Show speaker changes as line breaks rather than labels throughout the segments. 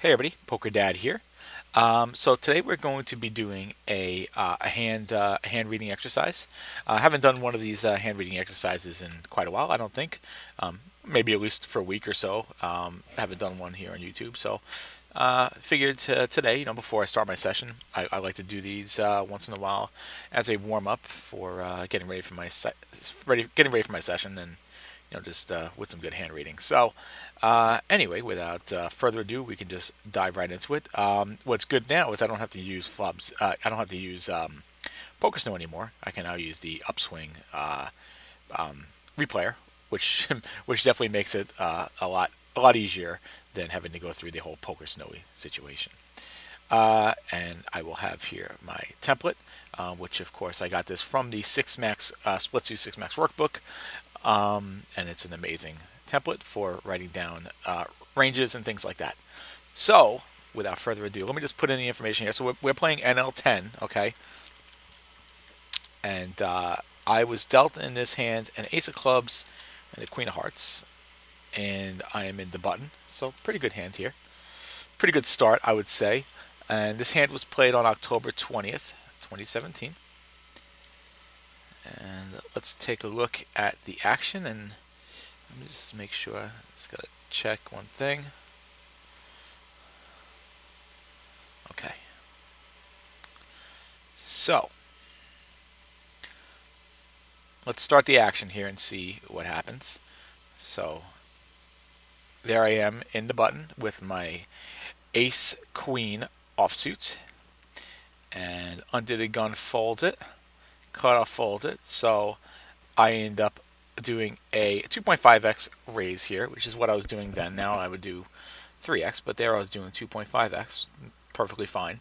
Hey everybody, Poker Dad here. So today we're going to be doing a hand reading exercise. I haven't done one of these hand reading exercises in quite a while, I don't think. Maybe at least for a week or so. I haven't done one here on YouTube, so figured today, before I start my session, I like to do these once in a while as a warm up for getting ready for my session and just with some good hand reading. So, anyway, without further ado, we can just dive right into it. What's good now is I don't have to use flubs. I don't have to use Poker Snow anymore. I can now use the Upswing replayer, which which definitely makes it a lot easier than having to go through the whole Poker Snowy situation. And I will have here my template, which of course I got this from the Six Max Splitsie Six Max workbook. And it's an amazing template for writing down ranges and things like that. So, without further ado, let me just put in the information here. So we're playing NL10, okay? And I was dealt in this hand an Ace of Clubs and a Queen of Hearts, and I am in the button. So pretty good hand here. Pretty good start, I would say. And this hand was played on October 20th, 2017. And let's take a look at the action, and let me just make sure. I just gotta check one thing. Okay. So let's start the action here and see what happens. So there I am in the button with my Ace Queen offsuit, and under the gun folds it, cut off folds it. So I end up doing a 2.5x raise here, which is what I was doing then. Now I would do 3x, but there I was doing 2.5x, perfectly fine.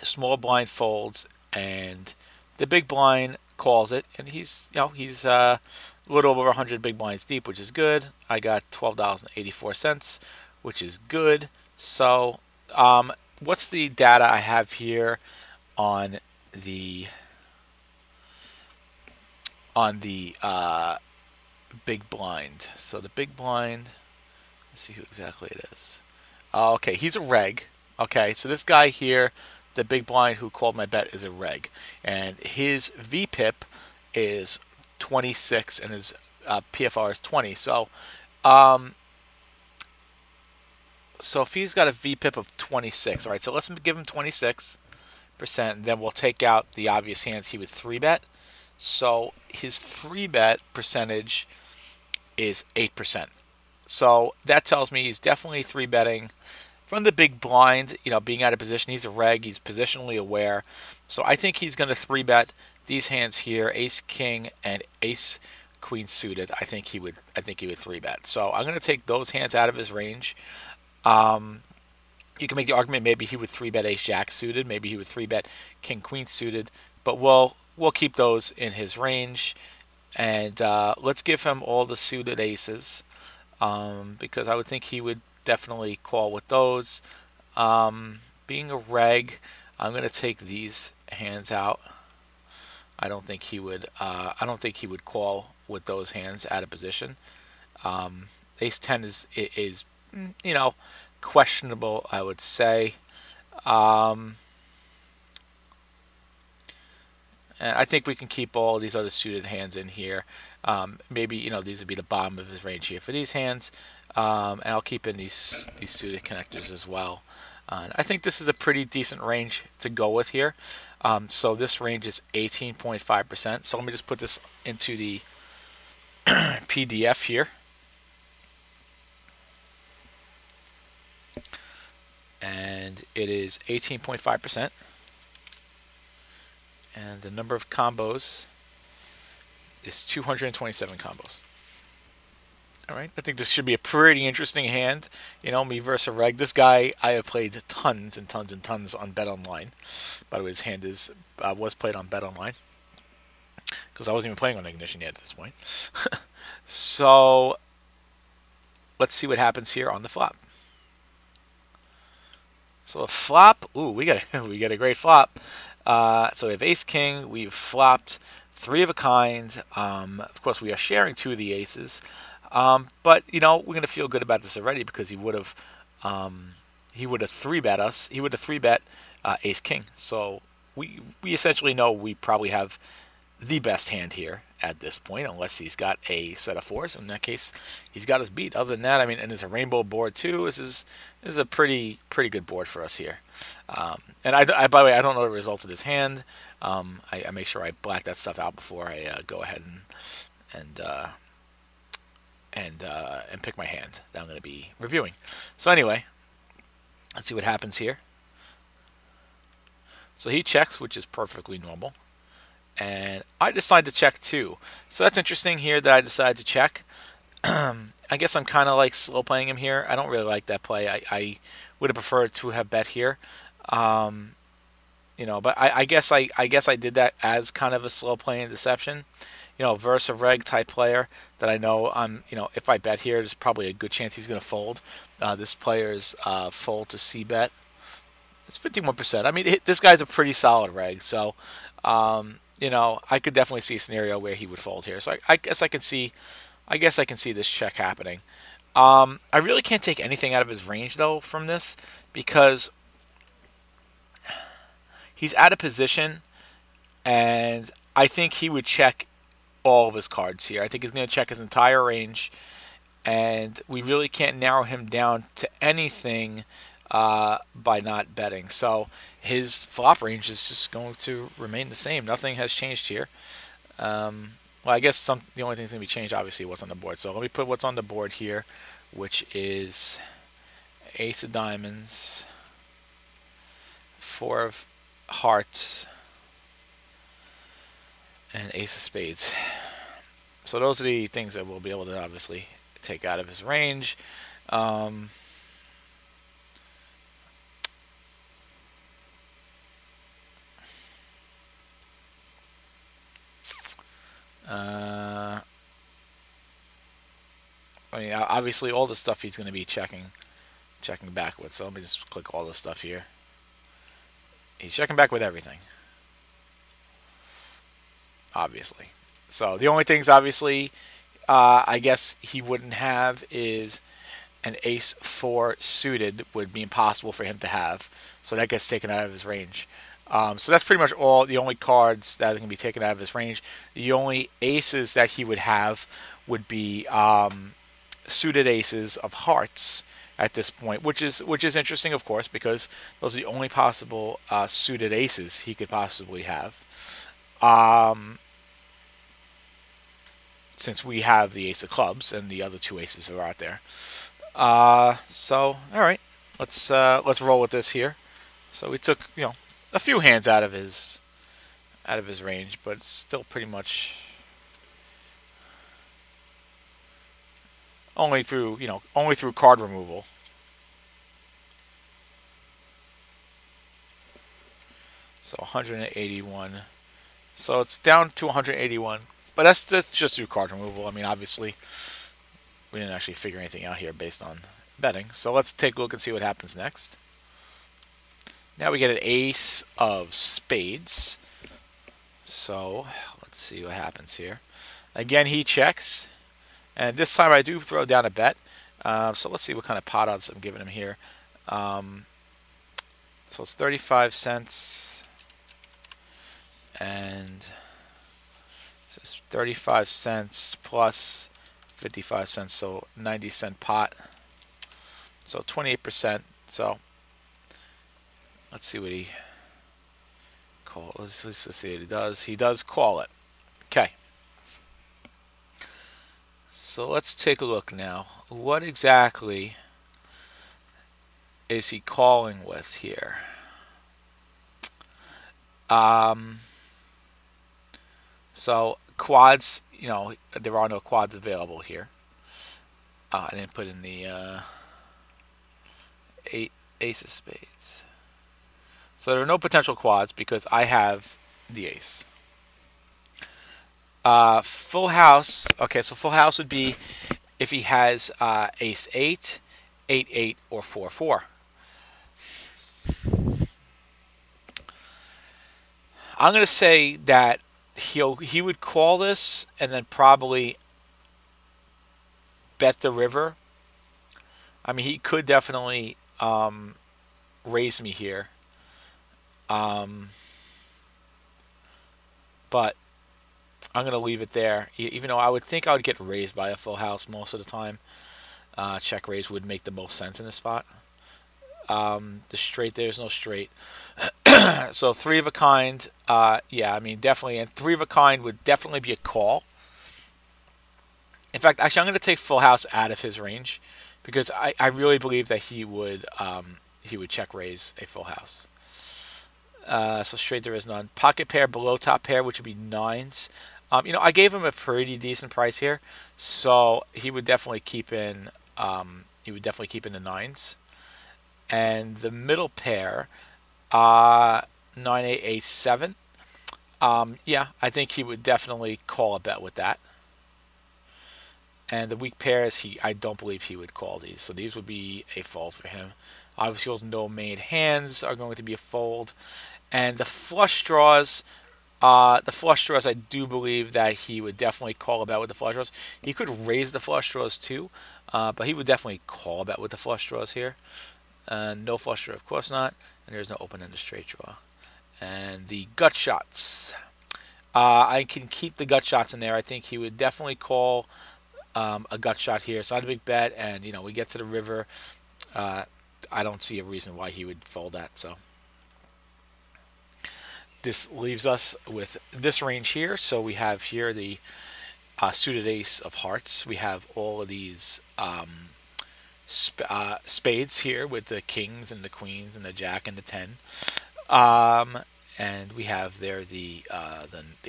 Small blind folds, and the big blind calls it, and he's a little over 100 big blinds deep, which is good. I got $12.84, which is good. So, what's the data I have here on the big blind? So the big blind, let's see who exactly it is. Okay, he's a reg. Okay, so this guy here, the big blind who called my bet, is a reg, and his VPIP is 26 and his PFR is 20. So if he's got a VPIP of 26, all right, so let's give him 26%, then we'll take out the obvious hands he would 3-bet. So his 3-bet percentage is 8%. So that tells me he's definitely 3-betting from the big blind, being out of position. He's a reg, he's positionally aware. So I think he's going to 3-bet these hands here, Ace King and Ace Queen suited. I think he would 3-bet. So I'm going to take those hands out of his range. You can make the argument maybe he would 3-bet Ace Jack suited, maybe he would 3-bet King Queen suited, but we'll keep those in his range, and let's give him all the suited aces, because I would think he would definitely call with those. Being a reg, I'm going to take these hands out. I don't think he would. I don't think he would call with those hands out of position. Ace 10 is questionable, I would say. And I think we can keep all these other suited hands in here. Maybe these would be the bottom of his range here for these hands, and I'll keep in these suited connectors as well. I think this is a pretty decent range to go with here. So this range is 18.5%. So let me just put this into the PDF here. And it is 18.5%. And the number of combos is 227 combos. Alright, I think this should be a pretty interesting hand. Me versus a reg. This guy, I have played tons and tons and tons on BetOnline. By the way, his hand was played on BetOnline, because I wasn't even playing on Ignition yet at this point. So, let's see what happens here on the flop. So a flop, we got a great flop. So we have Ace King. We've flopped 3 of a kind. Of course, we are sharing 2 of the aces. But you know, we're gonna feel good about this already because he would have three bet us. He would have three bet Ace King. So we essentially know we probably have the best hand here at this point, unless he's got a set of fours. In that case, he's got us beat. Other than that, I mean, and it's a rainbow board too. This is a pretty good board for us here. And I by the way, I don't know the results of this hand. I make sure I black that stuff out before I go ahead and and pick my hand that I'm going to be reviewing. So anyway, let's see what happens here. So he checks, which is perfectly normal. And I decide to check too. So that's interesting here that I decided to check. I guess I'm kind of like slow playing him here. I don't really like that play. I would have preferred to have bet here. You know, but I guess I did that as kind of a slow playing deception. You know, versus a reg type player that I know you know, if I bet here, there's probably a good chance he's going to fold. This player's fold to C bet. It's 51%. I mean, this guy's a pretty solid reg, so you know, I could definitely see a scenario where he would fold here. So I guess I can see this check happening. I really can't take anything out of his range though from this because he's out of position, and I think he would check all of his cards here. I think he's going to check his entire range, and we really can't narrow him down to anything by not betting. So his flop range is just going to remain the same. Nothing has changed here. Well, I guess the only thing that's going to be changed, obviously, what's on the board. So let me put what's on the board here, which is Ace of Diamonds, Four of Hearts, and Ace of Spades. So those are the things that we'll be able to obviously take out of his range. I mean, obviously, all the stuff he's going to be checking back with. So let me just click all this stuff here. He's checking back with everything, obviously. So the only things, obviously, I guess he wouldn't have is an Ace 4 suited would be impossible for him to have. So that gets taken out of his range. So that's pretty much all the only cards that can be taken out of his range. The only aces that he would have would be suited aces of hearts at this point, which is interesting, of course, because those are the only possible suited aces he could possibly have. Since we have the ace of clubs and the other two aces are out there. So all right, let's roll with this here. So we took, you know, a few hands out of his range, but still pretty much only through card removal. So 181. So it's down to 181, but that's just through card removal. I mean, obviously, we didn't actually figure anything out here based on betting. So let's take a look and see what happens next. Now we get an ace of spades. So let's see what happens here. Again, he checks. And this time I do throw down a bet. So let's see what kind of pot odds I'm giving him here. So it's 35 cents. And so it's 35 cents plus 55 cents. So 90-cent pot. So 28%. So let's see what he calls. Let's see what he does. He does call it. Okay. So let's take a look now. What exactly is he calling with here? So quads, you know, there are no quads available here. I didn't put in the ace of spades. So there are no potential quads because I have the ace. Full house. Okay, so full house would be if he has ace 8, 8, 8, or 4, 4. I'm going to say that he would call this and then probably bet the river. I mean, he could definitely raise me here. Um, but I'm going to leave it there. Even though I would think I would get raised by a full house most of the time. Check raise would make the most sense in this spot. The straight, there's no straight. So three of a kind, yeah, I mean, definitely. And three of a kind would definitely be a call. In fact, actually, I'm going to take full house out of his range because I really believe that he would check raise a full house. So straight there is none. Pocket pair below top pair, which would be nines. I gave him a pretty decent price here, so he would definitely keep in. The nines, and the middle pair, 9, 8, 8, 7. Yeah, I think he would definitely call a bet with that. And the weak pairs, I don't believe he would call these, so these would be a fold for him. Obviously, those no made hands are going to be a fold, and the flush draws. I do believe that he would definitely call a bet with the flush draws. He could raise the flush draws too, but he would definitely call a bet with the flush draws here. No flush draw, of course not, and there's no open-ended straight draw. And the gut shots. I can keep the gut shots in there. I think he would definitely call a gut shot here. It's not a big bet, and we get to the river. I don't see a reason why he would fold that. So this leaves us with this range here. So we have here the suited ace of hearts. We have all of these spades here with the kings and the queens and the jack and the 10. And we have there the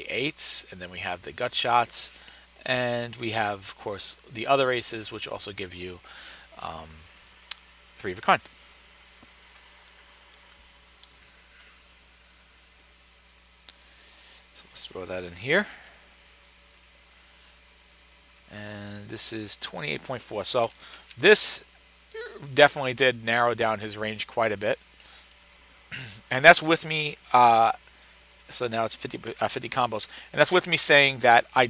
eights, and then we have the gut shots, and we have, of course, the other aces, which also give you three of a kind. So let's throw that in here. And this is 28.4. So this definitely did narrow down his range quite a bit. And that's with me, so now it's 50 combos. And that's with me saying that I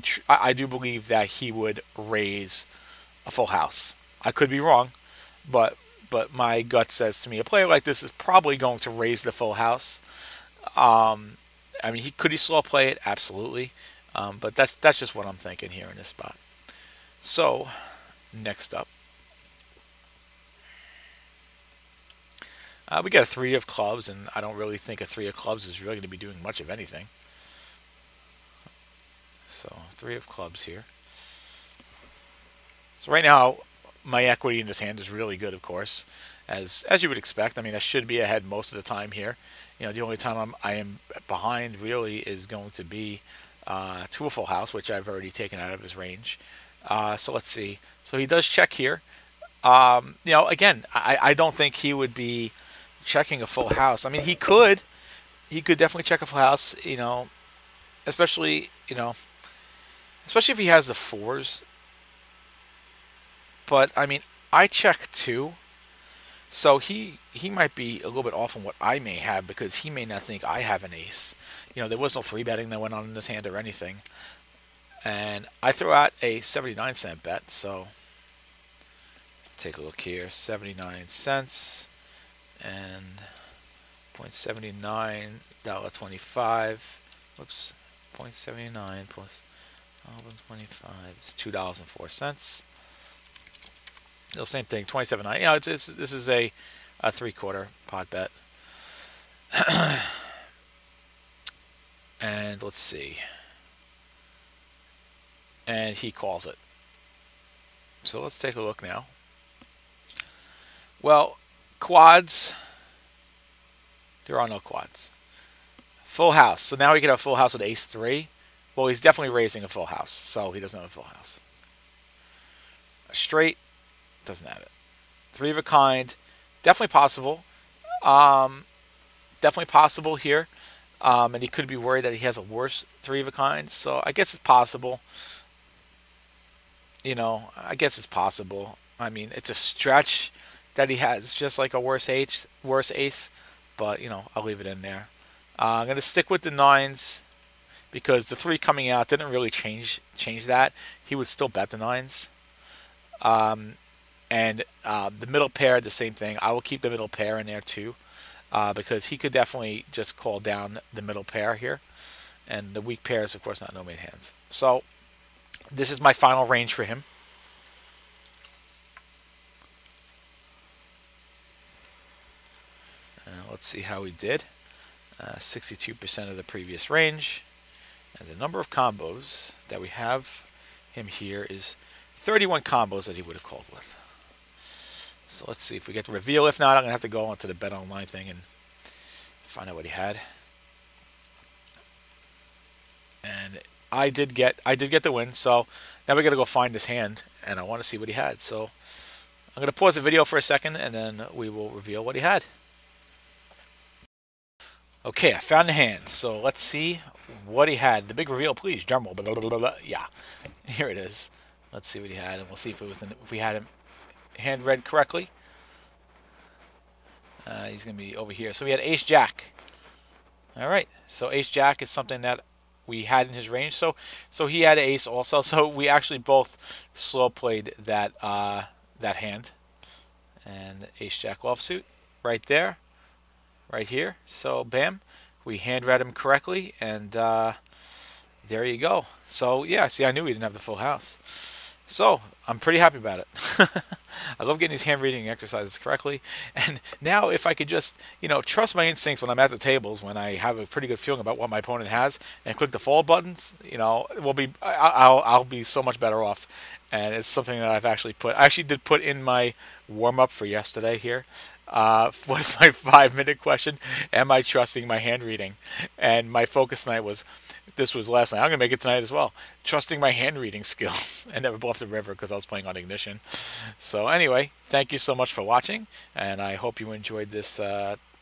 do believe that he would raise a full house. I could be wrong, but my gut says to me a player like this is probably going to raise the full house. I mean, could he slow play it? Absolutely. But that's just what I'm thinking here in this spot. So, next up. We got a three of clubs, and I don't really think a three of clubs is really going to be doing much of anything. So, three of clubs here. So right now, my equity in this hand is really good, of course, as you would expect. I mean, I should be ahead most of the time here. The only time I am behind really is going to be to a full house, which I've already taken out of his range. So let's see. So he does check here. Again, I don't think he would be checking a full house. I mean, he could definitely check a full house, especially if he has the fours. But I mean, I check too, so he might be a little bit off on what I may have, because he may not think I have an ace. There was no three betting that went on in this hand or anything, and I throw out a 79-cent bet. So let's take a look here, 79 cents. And $0.79, $1.25. Whoops, 0.79 plus $1.25 is $2.04. The same thing, 27.9. This is a 3/4 pot bet. And let's see. And he calls it. So let's take a look now. Well, quads, there are no quads. Full house. So now we get a full house with ace 3. Well, he's definitely raising a full house, so he doesn't have a full house. A straight, doesn't have it. Three of a kind, definitely possible. Definitely possible here. And he could be worried that he has a worse three of a kind. So I guess it's possible. I guess it's possible. I mean, it's a stretch that he has just like a worse ace, but I'll leave it in there. I'm going to stick with the nines because the three coming out didn't really change that. He would still bet the nines. And the middle pair, the same thing. I will keep the middle pair in there too, because he could definitely just call down the middle pair here. And the weak pair is, of course, not no-mate hands. So this is my final range for him. Let's see how he did. 62% of the previous range. And the number of combos that we have him here is 31 combos that he would have called with. So let's see if we get the reveal. If not, I'm going to have to go onto the Bet Online thing and find out what he had. And I did get the win. So now we got to go find his hand, and I want to see what he had. So I'm going to pause the video for a second, and then we will reveal what he had. Okay, I found the hand. So let's see what he had. The big reveal, please. Drum roll. Blah, blah, blah, blah. Yeah, here it is. Let's see what he had, and we'll see if we had him hand read correctly. He's going to be over here. So we had Ace Jack. All right. So Ace Jack is something that we had in his range. So he had Ace also. So we actually both slow played that that hand. And Ace Jack offsuit right there, right here. So bam, we hand read him correctly, and there you go. So yeah, see, I knew we didn't have the full house. So I'm pretty happy about it. I love getting these hand reading exercises correctly. And now if I could just, trust my instincts when I'm at the tables, when I have a pretty good feeling about what my opponent has, and click the fold buttons, I'll be so much better off. And it's something that I actually did put in my warm-up for yesterday here. What is my 5-minute question? Am I trusting my hand reading? And my focus tonight was, this was last night. I'm going to make it tonight as well. Trusting my hand reading skills. I never bluffed the river because I was playing on Ignition. So anyway, thank you so much for watching. And I hope you enjoyed this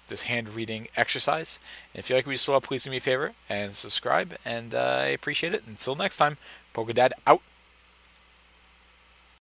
this hand reading exercise. And if you like what you saw, please do me a favor and subscribe. And I appreciate it. Until next time, PokerDad out.